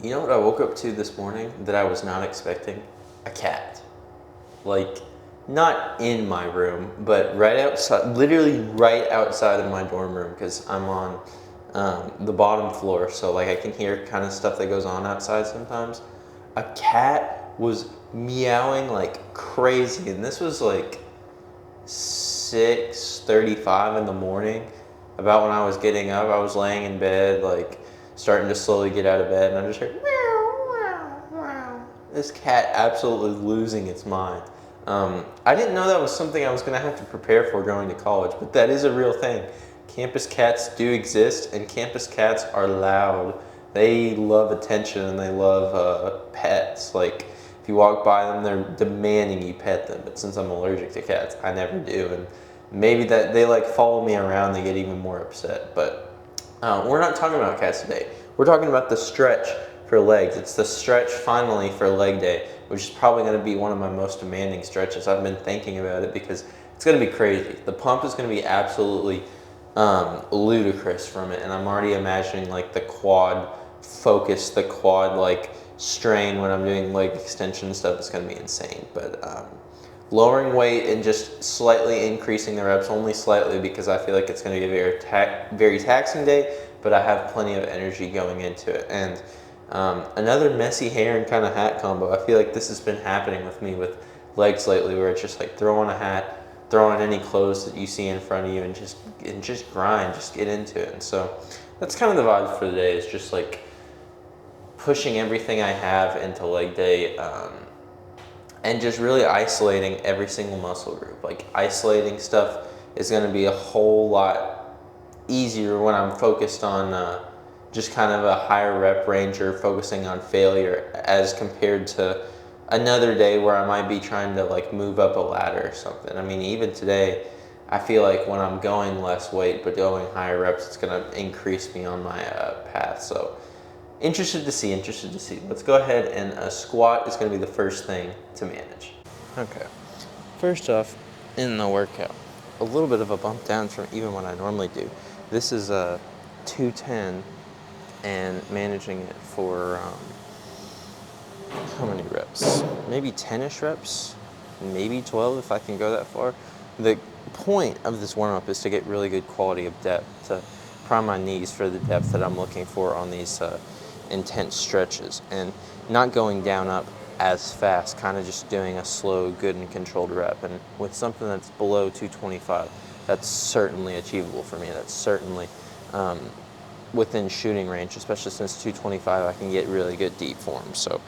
You know what I woke up to this morning that I was not expecting? A cat. Like, not in my room, but right outside, literally right outside of my dorm room, because I'm on the bottom floor, so like I can hear kind of stuff that goes on outside sometimes. A cat was meowing like crazy, and this was like 6:35 in the morning. About when I was getting up, I was laying in bed, like starting to slowly get out of bed, and I just heard meow, meow, meow. This cat absolutely losing its mind. I didn't know that was something I was going to have to prepare for going to college, but that is a real thing. Campus cats do exist, and campus cats are loud. They love attention and they love pets. Like, if you walk by them, they're demanding you pet them. But since I'm allergic to cats, I never do. And maybe that they like follow me around, they get even more upset. But we're not talking about cats today. We're talking about the stretch for legs. It's the stretch finally for leg day, which is probably going to be one of my most demanding stretches. I've been thinking about it because it's going to be crazy. The pump is going to be absolutely ludicrous from it, and I'm already imagining like the quad focus, the quad like strain when I'm doing leg extension stuff is going to be insane. But lowering weight and just slightly increasing the reps, only slightly, because I feel like it's going to be a very taxing day, but I have plenty of energy going into it. And another messy hair and kind of hat combo. I feel like this has been happening with me with legs lately, where it's just like throw on a hat, throw on any clothes that you see in front of you, and just grind, just get into it. And so that's kind of the vibe for the day, is just like pushing everything I have into leg day, and just really isolating every single muscle group. Like, isolating stuff is going to be a whole lot easier when I'm focused on just kind of a higher rep range, or focusing on failure, as compared to another day where I might be trying to like move up a ladder or something. I mean, even today, I feel like when I'm going less weight but going higher reps, it's going to increase me on my path. So interested to see. Let's go ahead, and a squat is going to be the first thing to manage. Okay, first off, in the workout, a little bit of a bump down from even what I normally do. This is a 210, and managing it for how many reps? Maybe 10-ish reps, maybe 12 if I can go that far. The point of this warm-up is to get really good quality of depth, to prime my knees for the depth that I'm looking for on these intense stretches, and not going down up as fast, kind of just doing a slow, good and controlled rep. And with something that's below 225, that's certainly achievable for me. That's certainly within shooting range, especially since 225 I can get really good deep form. So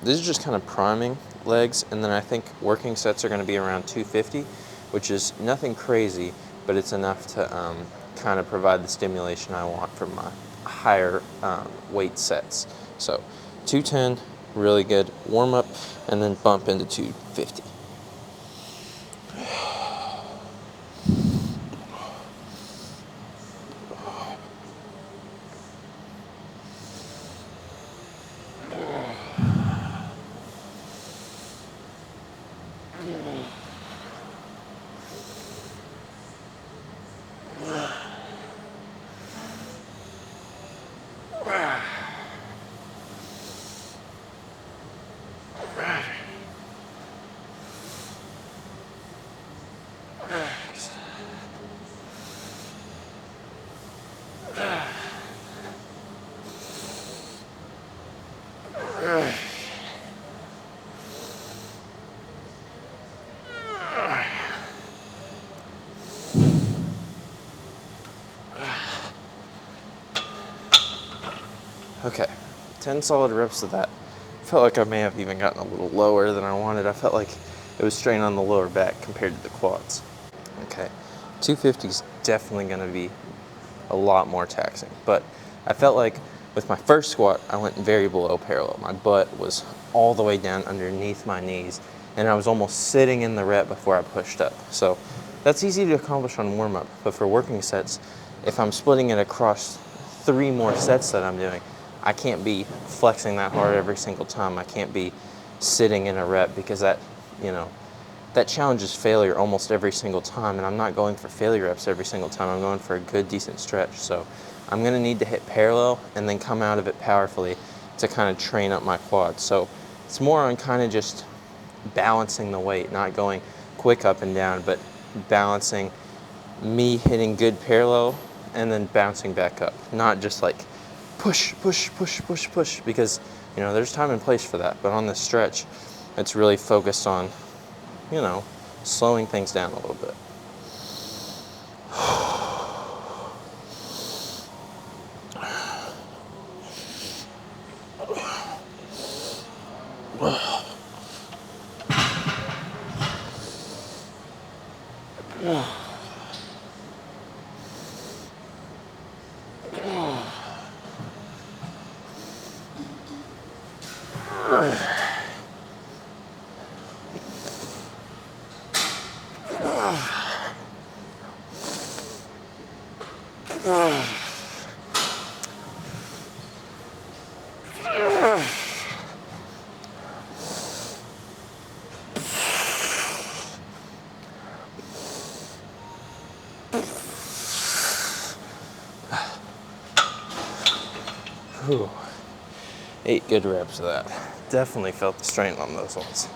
this is just kind of priming legs, and then I think working sets are going to be around 250, which is nothing crazy, but it's enough to kind of provide the stimulation I want for my higher weight sets. So 210, really good warm up, and then bump into 250. Okay, 10 solid reps of that. Felt like I may have even gotten a little lower than I wanted. I felt like it was strain on the lower back compared to the quads. Okay, 250 is definitely going to be a lot more taxing, but I felt like with my first squat, I went very below parallel. My butt was all the way down underneath my knees, and I was almost sitting in the rep before I pushed up. So that's easy to accomplish on warm-up, but for working sets, if I'm splitting it across 3 more sets that I'm doing, I can't be flexing that hard every single time. I can't be sitting in a rep, because that, that challenges failure almost every single time, and I'm not going for failure reps every single time. I'm going for a good, decent stretch. So I'm going to need to hit parallel and then come out of it powerfully, to kind of train up my quads. So it's more on kind of just balancing the weight, not going quick up and down, but balancing me hitting good parallel and then bouncing back up. Not just like push, push, push, push, push, because, you know, there's time and place for that. But on this stretch, it's really focused on, you know, slowing things down a little bit. Whew. 8 good reps of that. Definitely felt the strain on those ones.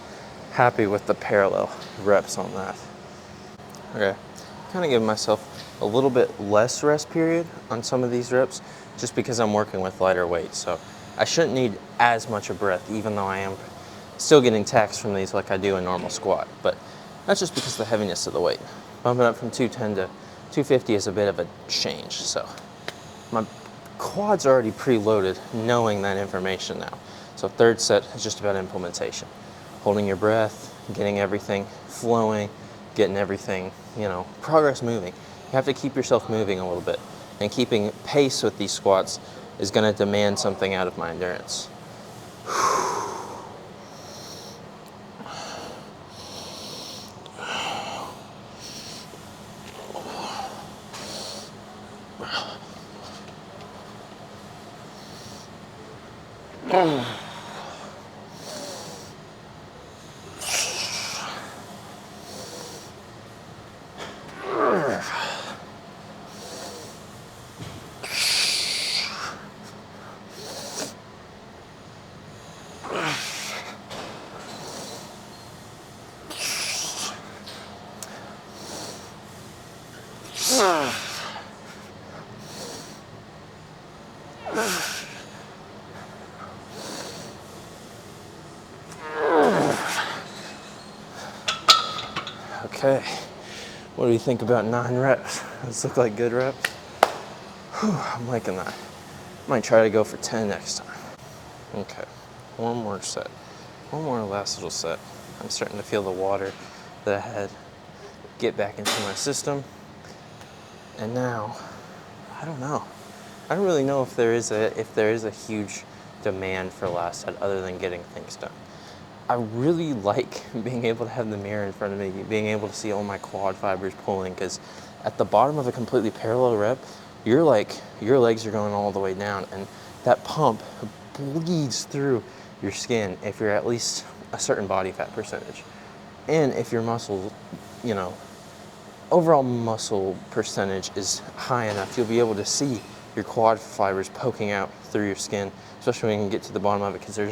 Happy with the parallel reps on that. Okay, kind of giving myself a little bit less rest period on some of these reps just because I'm working with lighter weight. So I shouldn't need as much a breath, even though I am still getting taxed from these like I do a normal squat. But that's just because of the heaviness of the weight. Bumping up from 210 to 250 is a bit of a change. So my quads are already preloaded knowing that information now. So third set is just about implementation. Holding your breath, getting everything flowing, getting everything, you know, progress moving. You have to keep yourself moving a little bit. And keeping pace with these squats is going to demand something out of my endurance. Okay, what do you think about 9 reps? Those look like good reps? Whew, I'm liking that. Might try to go for 10 next time. Okay, one more set. One more last little set. I'm starting to feel the water that I had get back into my system. And now, I don't know. I don't really know if there is a huge demand for last set other than getting things done. I really like being able to have the mirror in front of me, being able to see all my quad fibers pulling, because at the bottom of a completely parallel rep, your legs are going all the way down, and that pump bleeds through your skin if you're at least a certain body fat percentage. And if your muscle, you know, overall muscle percentage is high enough, you'll be able to see your quad fibers poking out through your skin, especially when you can get to the bottom of it, because they're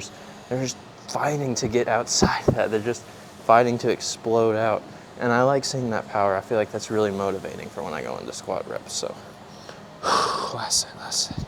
just fighting to get outside that. They're just fighting to explode out. And I like seeing that power. I feel like that's really motivating for when I go into squat reps. So last set.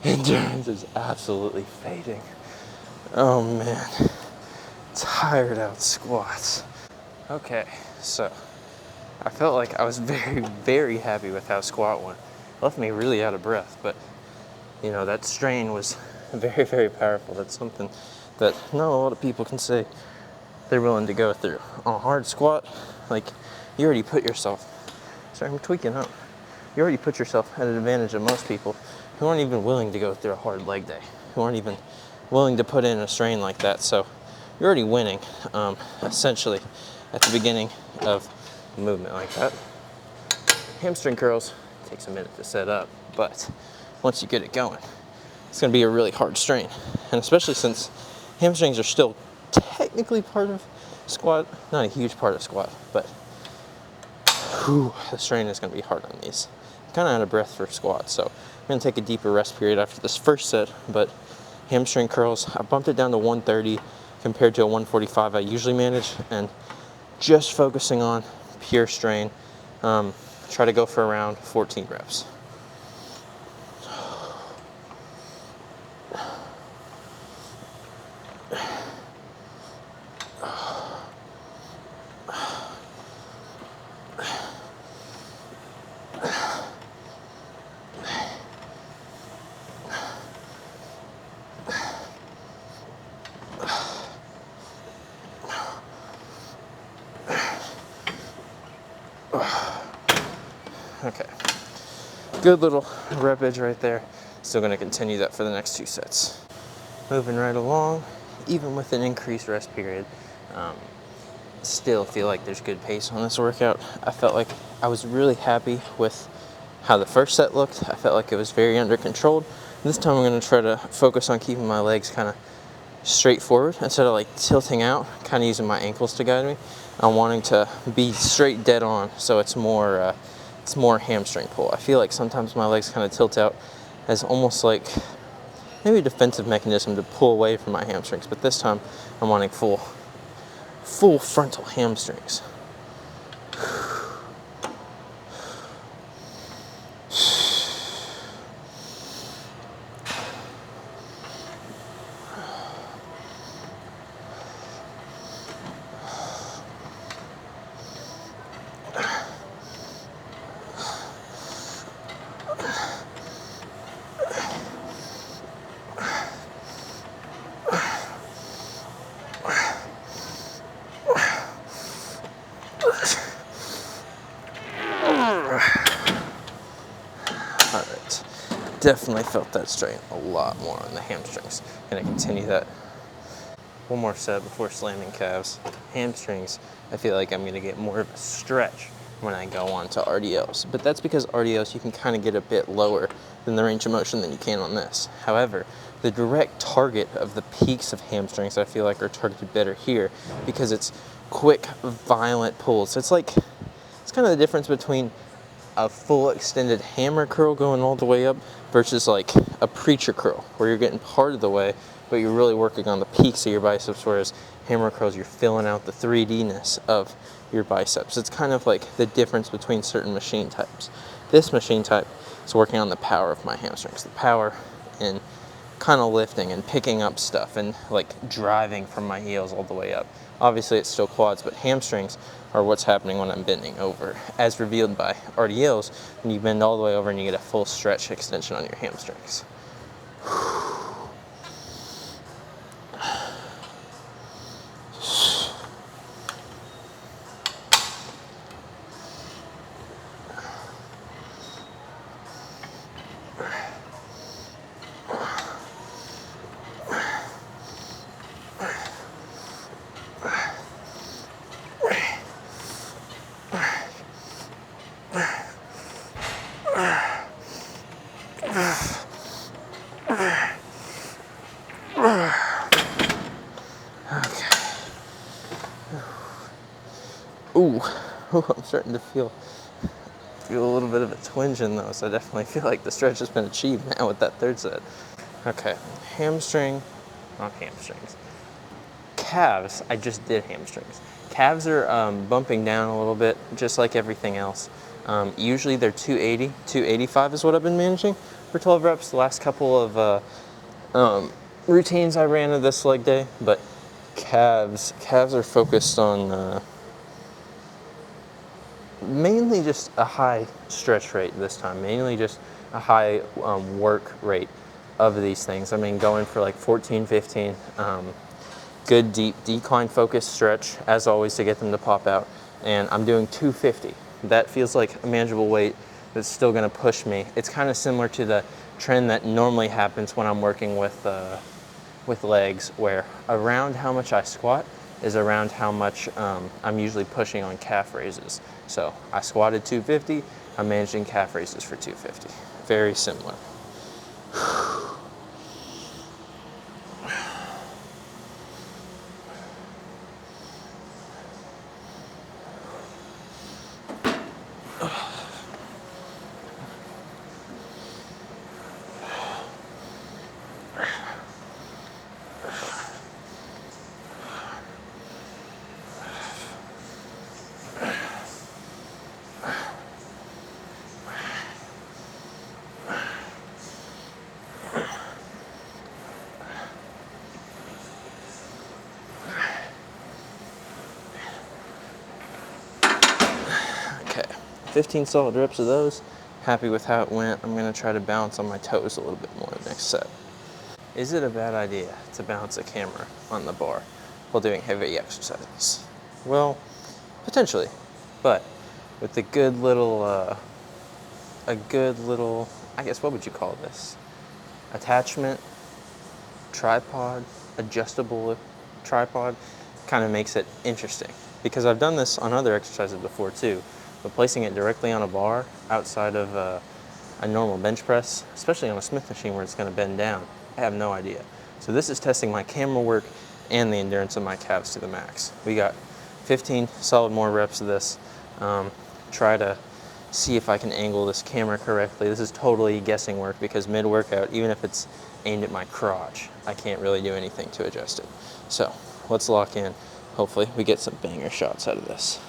Endurance is absolutely fading. Oh man, tired out squats. Okay, so I felt like I was very, very happy with how squat went. Left me really out of breath, but you know, that strain was very, very powerful. That's something that not a lot of people can say they're willing to go through. On a hard squat, like, you already put yourself, sorry, I'm tweaking up. You already put yourself at an advantage of most people who aren't even willing to go through a hard leg day, who aren't even willing to put in a strain like that. So you're already winning, essentially, at the beginning of a movement like that. Hamstring curls takes a minute to set up, but once you get it going, it's going to be a really hard strain. And especially since hamstrings are still technically part of squat, not a huge part of squat, but the strain is going to be hard on these. I'm kind of out of breath for squat, so I'm going to take a deeper rest period after this first set. But hamstring curls, I bumped it down to 130 compared to a 145 I usually manage, and just focusing on pure strain. Try to go for around 14 reps. Okay, good little repage right there. Still going to continue that for the next 2 sets. Moving right along, even with an increased rest period, still feel like there's good pace on this workout. I felt like I was really happy with how the first set looked. I felt like it was very under controlled. This time I'm going to try to focus on keeping my legs kind of straight forward instead of like tilting out, kind of using my ankles to guide me. I'm wanting to be straight dead on, so it's more hamstring pull. I feel like sometimes my legs kind of tilt out as almost like maybe a defensive mechanism to pull away from my hamstrings, but this time I'm wanting full frontal hamstrings. Alright, definitely felt that strain a lot more on the hamstrings. Gonna continue that. One more set before slamming calves. Hamstrings, I feel like I'm gonna get more of a stretch when I go on to RDLs. But that's because RDLs you can kind of get a bit lower than the range of motion than you can on this. However, the direct target of the peaks of hamstrings I feel like are targeted better here because it's quick, violent pulls. It's kind of the difference between a full extended hammer curl going all the way up versus like a preacher curl where you're getting part of the way but you're really working on the peaks of your biceps, whereas hammer curls you're filling out the 3D-ness of your biceps. It's kind of like the difference between certain machine types. This machine type is working on the power of my hamstrings, the power in kind of lifting and picking up stuff and like driving from my heels all the way up. Obviously it's still quads, but hamstrings are what's happening when I'm bending over, as revealed by RDLs. When you bend all the way over and you get a full stretch extension on your hamstrings. Ooh, I'm starting to feel a little bit of a twinge in those. I definitely feel like the stretch has been achieved now with that third set. Okay, not hamstrings. Calves, I just did hamstrings. Calves are bumping down a little bit, just like everything else. Usually they're 280, 285 is what I've been managing for 12 reps. The last couple of routines I ran of this leg day, but calves are focused on mainly just a high stretch rate this time, mainly just a high work rate of these things. I mean, going for like 14, 15, good deep decline focused stretch as always to get them to pop out. And I'm doing 250. That feels like a manageable weight that's still gonna push me. It's kind of similar to the trend that normally happens when I'm working with legs, where around how much I squat is around how much I'm usually pushing on calf raises. So I squatted 250, I'm managing calf raises for 250. Very similar. Okay, 15 solid reps of those. Happy with how it went. I'm gonna try to balance on my toes a little bit more next set. Is it a bad idea to balance a camera on the bar while doing heavy exercises? Well, potentially, but with a good little, I guess, what would you call this? Attachment, tripod, adjustable tripod, kind of makes it interesting. Because I've done this on other exercises before too, but placing it directly on a bar outside of a normal bench press, especially on a Smith machine where it's going to bend down, I have no idea. So this is testing my camera work and the endurance of my calves to the max. We got 15 solid more reps of this. Try to see if I can angle this camera correctly. This is totally guessing work because mid-workout, even if it's aimed at my crotch, I can't really do anything to adjust it. So let's lock in. Hopefully we get some banger shots out of this.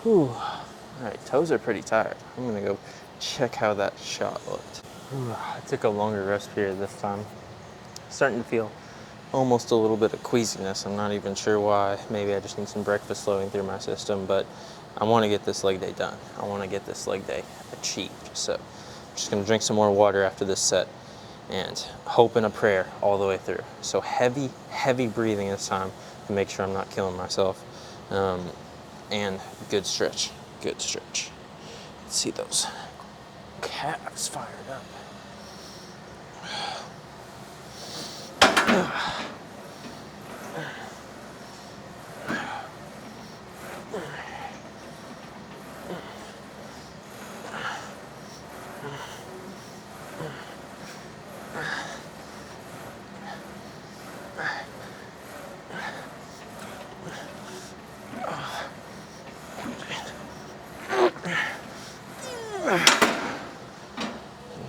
Whew. All right, toes are pretty tired. I'm gonna go check how that shot looked. I took a longer rest period this time. Starting to feel almost a little bit of queasiness. I'm not even sure why. Maybe I just need some breakfast flowing through my system, but I wanna get this leg day done. I wanna get this leg day achieved. So I'm just gonna drink some more water after this set and hope and a prayer all the way through. So heavy, heavy breathing this time to make sure I'm not killing myself. And good stretch, good stretch. Let's see those calves fired up.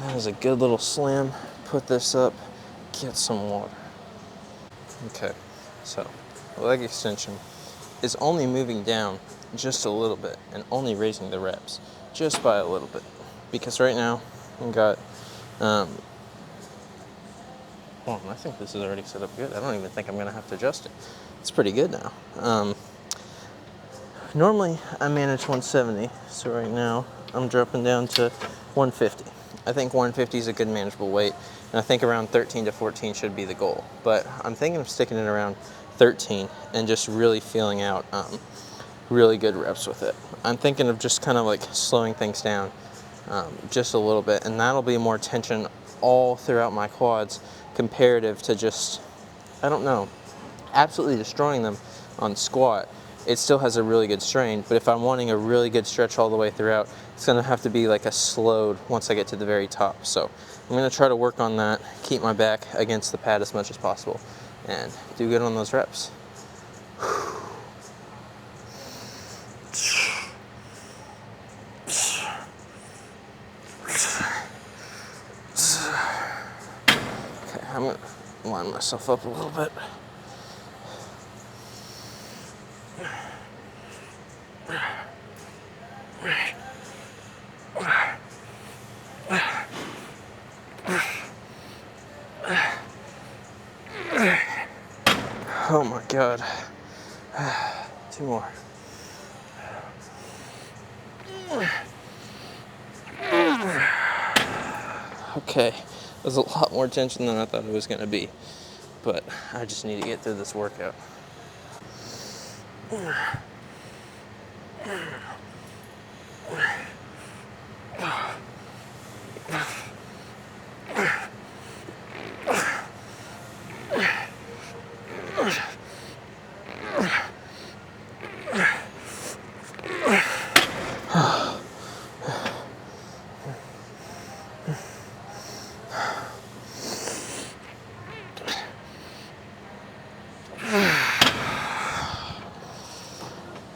That was a good little slam. Put this up, get some water. Okay, so the leg extension is only moving down just a little bit and only raising the reps just by a little bit. Because right now I've got, well, I think this is already set up good. I don't even think I'm gonna have to adjust it. It's pretty good now. Normally I manage 170, so right now I'm dropping down to 150. I think 150 is a good manageable weight, and I think around 13 to 14 should be the goal. But I'm thinking of sticking it around 13 and just really feeling out really good reps with it. I'm thinking of just kind of like slowing things down just a little bit, and that'll be more tension all throughout my quads comparative to just, I don't know, absolutely destroying them on squat it still has a really good strain, but if I'm wanting a really good stretch all the way throughout, it's gonna have to be like a slowed once I get to the very top. So I'm gonna try to work on that, keep my back against the pad as much as possible, and do good on those reps. Okay, I'm gonna line myself up a little bit. Oh my God. 2 more. Okay, there's a lot more tension than I thought it was gonna be, but I just need to get through this workout.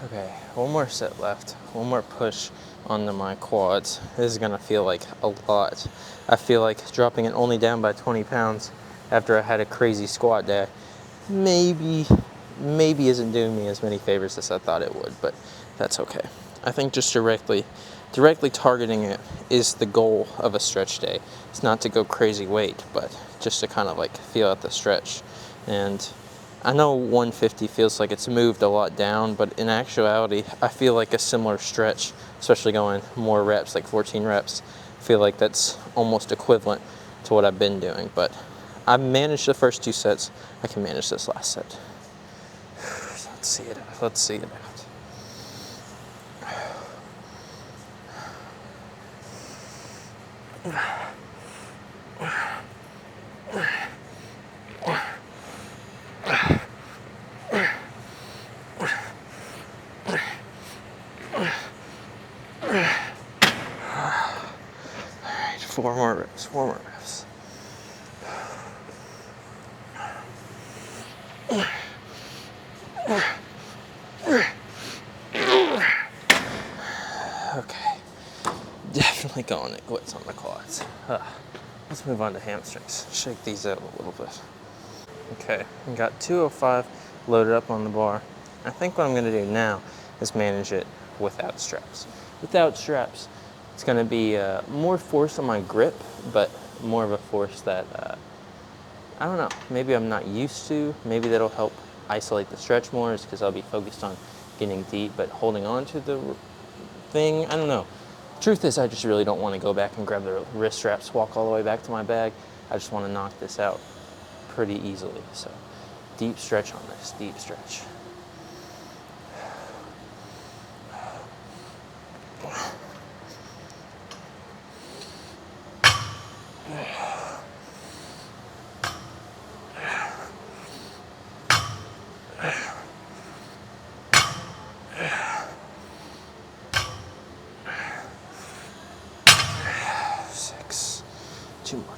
Okay, one more set left, one more push onto my quads. This is gonna feel like a lot. I feel like dropping it only down by 20 pounds after I had a crazy squat day maybe isn't doing me as many favors as I thought it would, but that's okay. I think just directly targeting it is the goal of a stretch day. It's not to go crazy weight, but just to kind of like feel out the stretch. And I know 150 feels like it's moved a lot down, but in actuality, I feel like a similar stretch, especially going more reps, like 14 reps, I feel like that's almost equivalent to what I've been doing. But I've managed the first 2 sets. I can manage this last set. Let's see it out. Let's see it out. Alright, 4 more reps, 4 more reps. Okay, definitely going to quits on the quads. Let's move on to hamstrings. Shake these out a little bit. Okay, I got 205 loaded up on the bar. I think what I'm gonna do now is manage it without straps. Without straps, it's gonna be more force on my grip, but more of a force that, I don't know, maybe I'm not used to. Maybe that'll help isolate the stretch more, is because I'll be focused on getting deep, but holding on to the thing, I don't know. Truth is, I just really don't want to go back and grab the wrist straps, walk all the way back to my bag. I just want to knock this out pretty easily. So deep stretch on this, deep stretch.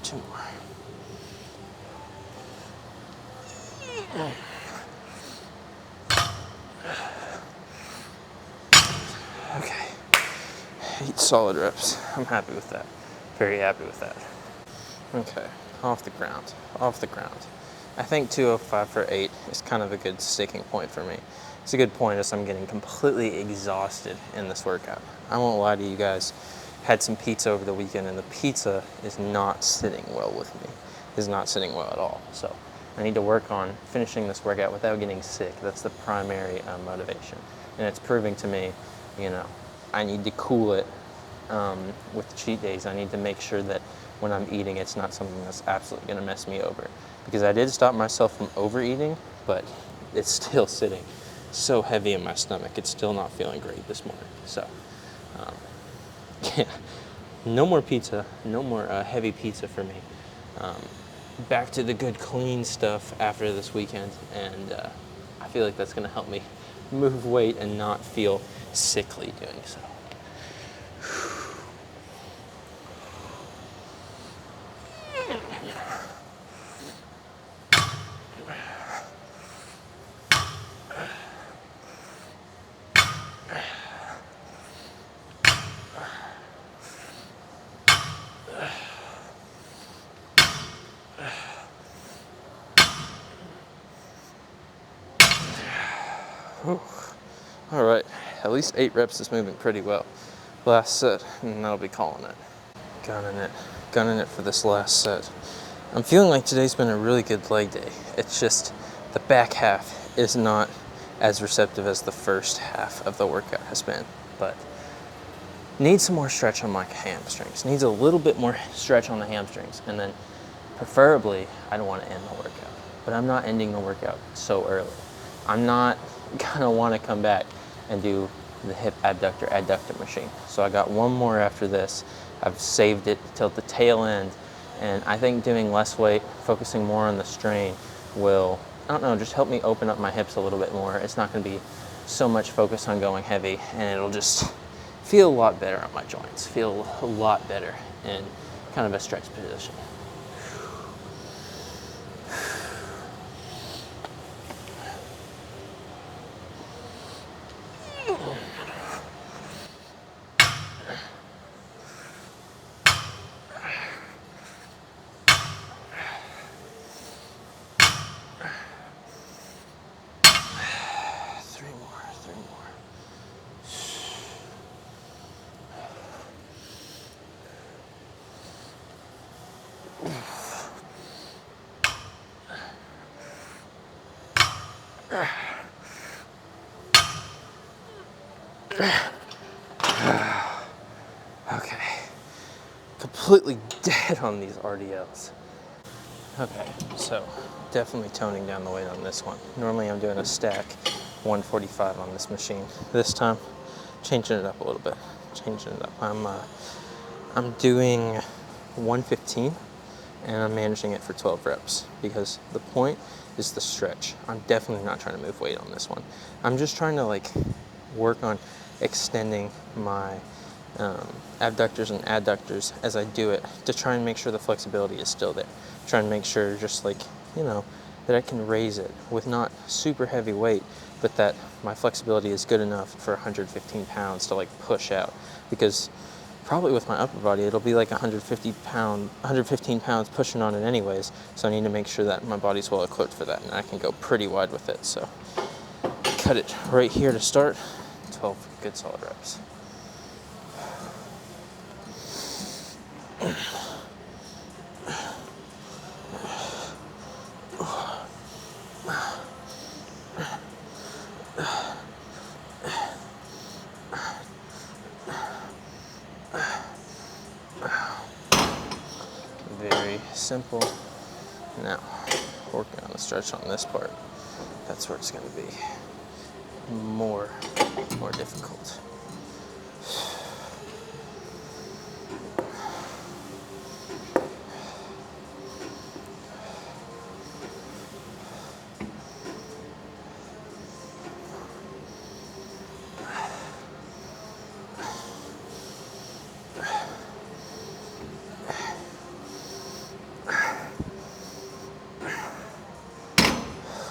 Two more. Okay, 8 solid reps. I'm happy with that. Very happy with that. Okay, off the ground. I think 205 for 8 is kind of a good sticking point for me. It's a good point as I'm getting completely exhausted in this workout. I won't lie to you guys. Had some pizza over the weekend, and the pizza is not sitting well with me. Is not sitting well at all. So I need to work on finishing this workout without getting sick. That's the primary motivation. And it's proving to me, you know, I need to cool it with the cheat days. I need to make sure that when I'm eating, it's not something that's absolutely gonna mess me over. Because I did stop myself from overeating, but it's still sitting so heavy in my stomach. It's still not feeling great this morning. So, yeah, no more pizza, no more heavy pizza for me. Back to the good clean stuff after this weekend, and I feel like that's gonna help me move weight and not feel sickly doing so. All right, at least 8 reps is moving pretty well. Last set, and that'll be calling it. Gunning it for this last set. I'm feeling like today's been a really good leg day. It's just the back half is not as receptive as the first half of the workout has been, but needs some more stretch on my hamstrings. Needs a little bit more stretch on the hamstrings, and then preferably I don't want to end the workout, but I'm not ending the workout so early. I'm not gonna want to come back and do the hip adductor machine. So I got one more after this. I've saved it till the tail end, and I think doing less weight, focusing more on the strain will, I don't know, just help me open up my hips a little bit more. It's not gonna be so much focus on going heavy, and it'll just feel a lot better on my joints, feel a lot better in kind of a stretch position. Three more. Okay, completely dead on these RDLs. Okay, so definitely toning down the weight on this one. Normally I'm doing a stack 145 on this machine. This time, changing it up a little bit. I'm doing 115, and I'm managing it for 12 reps because the point is the stretch. I'm definitely not trying to move weight on this one. I'm just trying to like work on extending my abductors and adductors as I do it to try and make sure the flexibility is still there. Trying to make sure just like, you know, that I can raise it with not super heavy weight, but that my flexibility is good enough for 115 pounds to like push out, because probably with my upper body it'll be like 115 pounds pushing on it anyways, so I need to make sure that my body's well equipped for that and I can go pretty wide with it. So cut it right here to start. 12 good solid reps. Very simple. Now, working on the stretch on this part. That's where it's going to be more difficult.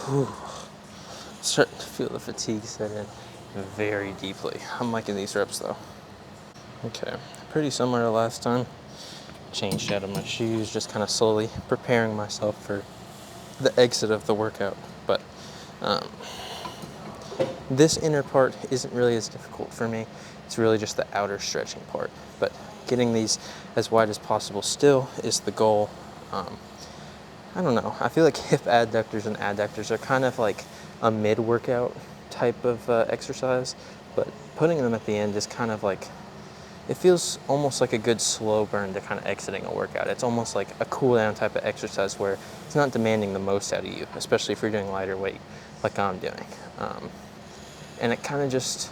Whew. Starting to feel the fatigue set in very deeply. I'm liking these reps though. Okay, pretty similar to last time. Changed out of my shoes, just kind of slowly preparing myself for the exit of the workout. But this inner part isn't really as difficult for me. It's really just the outer stretching part. But getting these as wide as possible still is the goal. I don't know. I feel like hip adductors and adductors are kind of like a mid-workout type of exercise, but putting them at the end is kind of like, it feels almost like a good slow burn to kind of exiting a workout. It's almost like a cool down type of exercise where it's not demanding the most out of you, especially if you're doing lighter weight like I'm doing. And it kind of just,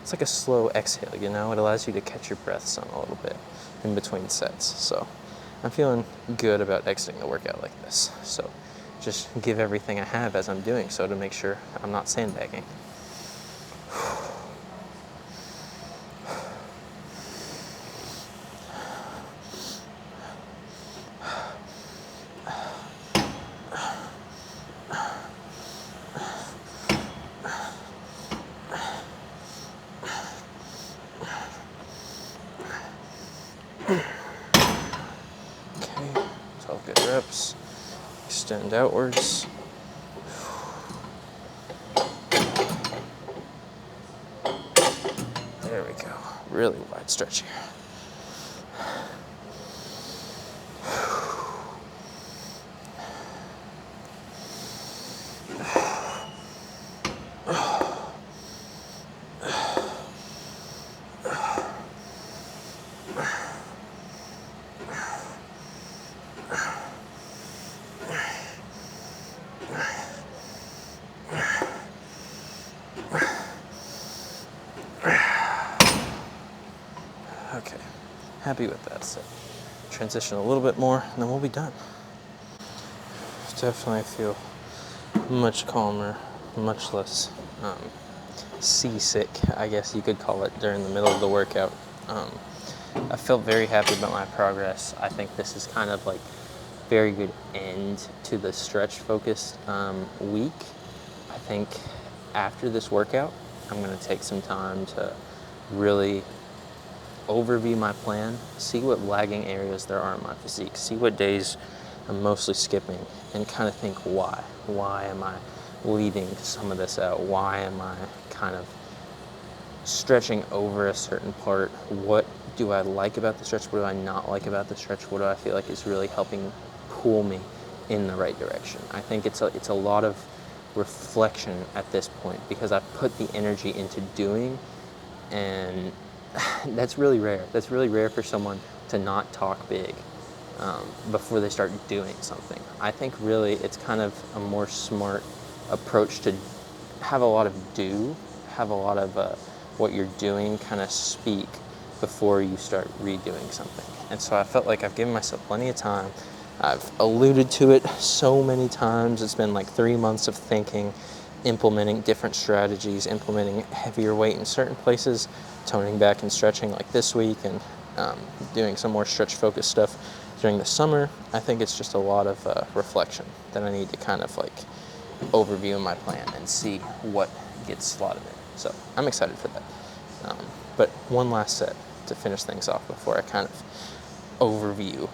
it's like a slow exhale, you know? It allows you to catch your breath some a little bit in between sets. So I'm feeling good about exiting the workout like this. So just give everything I have as I'm doing so to make sure I'm not sandbagging. Okay, 12 good reps. Extend outwards. There we go. Really wide stretch here. Okay, happy with that set. Transition a little bit more, and then we'll be done. Definitely feel much calmer, much less seasick, I guess you could call it, during the middle of the workout. I felt very happy about my progress. I think this is kind of like very good end to the stretch focused week. I think after this workout, I'm going to take some time to really overview my plan, see what lagging areas there are in my physique, see what days I'm mostly skipping, and kind of think why. Why am I leaving some of this out? Why am I kind of stretching over a certain part? What do I like about the stretch? What do I not like about the stretch? What do I feel like is really helping pull me in the right direction? I think it's a lot of reflection at this point because I've put the energy into doing, and that's really rare. That's really rare for someone to not talk big before they start doing something. I think really it's kind of a more smart approach to have a lot of have a lot of what you're doing kind of speak before you start redoing something. And so I felt like I've given myself plenty of time. I've alluded to it so many times. It's been like 3 months of thinking, implementing different strategies, implementing heavier weight in certain places, toning back and stretching like this week, and doing some more stretch focused stuff during the summer. I think it's just a lot of reflection that I need to kind of like overview my plan and see what gets slotted in. So I'm excited for that. But one last set to finish things off before I kind of overview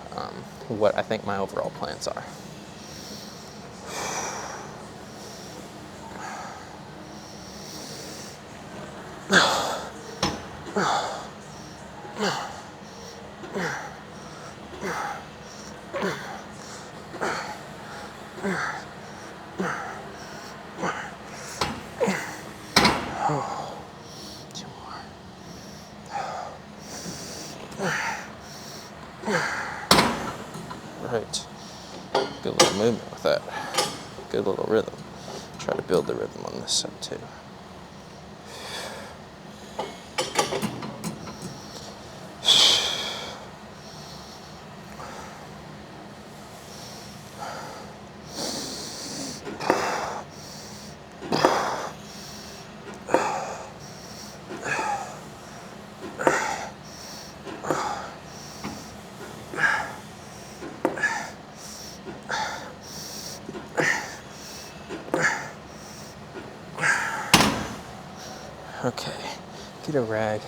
what I think my overall plans are. Two more. Right. Good little movement with that. Good little rhythm. Try to build the rhythm on this set too. Okay, get a rag,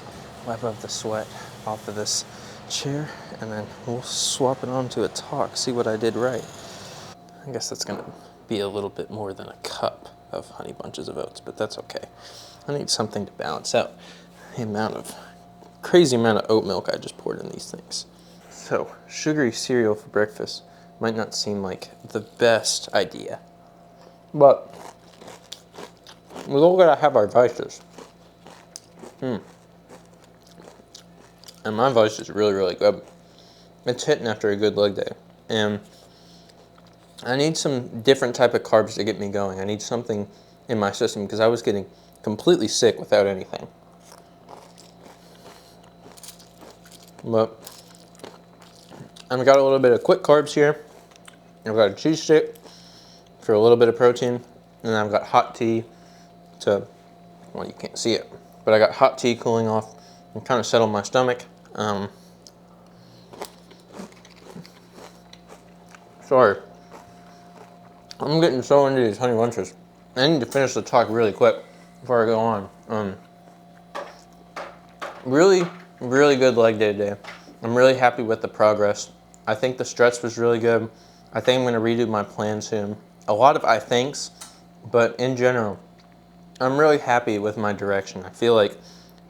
wipe up the sweat off of this chair, and then we'll swap it onto a talk, see what I did right. I guess that's gonna be a little bit more than a cup of honey bunches of oats, but that's okay. I need something to balance out the crazy amount of oat milk I just poured in these things. So, sugary cereal for breakfast might not seem like the best idea, but we all gotta have our vices. And my voice is really, really good. It's hitting after a good leg day. And I need some different type of carbs to get me going. I need something in my system because I was getting completely sick without anything. But I've got a little bit of quick carbs here. I've got a cheese stick for a little bit of protein. And I've got hot tea well, you can't see it, but I got hot tea cooling off and kind of settle my stomach. Sorry. I'm getting so into these honey bunches. I need to finish the talk really quick before I go on. Really, really good leg day today. I'm really happy with the progress. I think the stretch was really good. I think I'm going to redo my plan soon. A lot of I thinks, but in general, I'm really happy with my direction. I feel like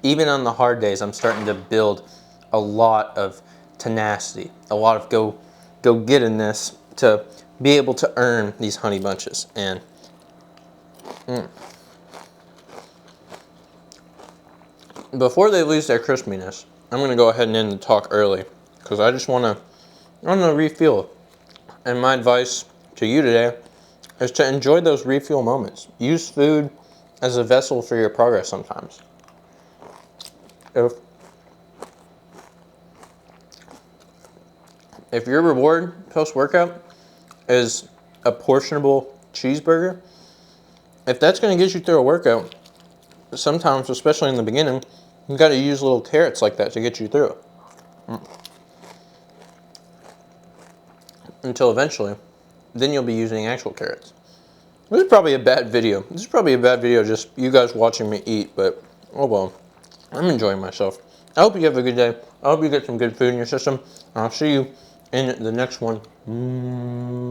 even on the hard days, I'm starting to build a lot of tenacity, a lot of go gettiness to be able to earn these honey bunches. And before they lose their crispiness, I'm going to go ahead and end the talk early because I just want to refuel. And my advice to you today is to enjoy those refuel moments. Use food as a vessel for your progress sometimes. If your reward post-workout is a portionable cheeseburger, if that's going to get you through a workout, sometimes, especially in the beginning, you got to use little carrots like that to get you through it. Until eventually, then you'll be using actual carrots. This is probably a bad video. This is probably a bad video, just you guys watching me eat, but oh well. I'm enjoying myself. I hope you have a good day. I hope you get some good food in your system. I'll see you in the next one.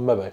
Bye-bye.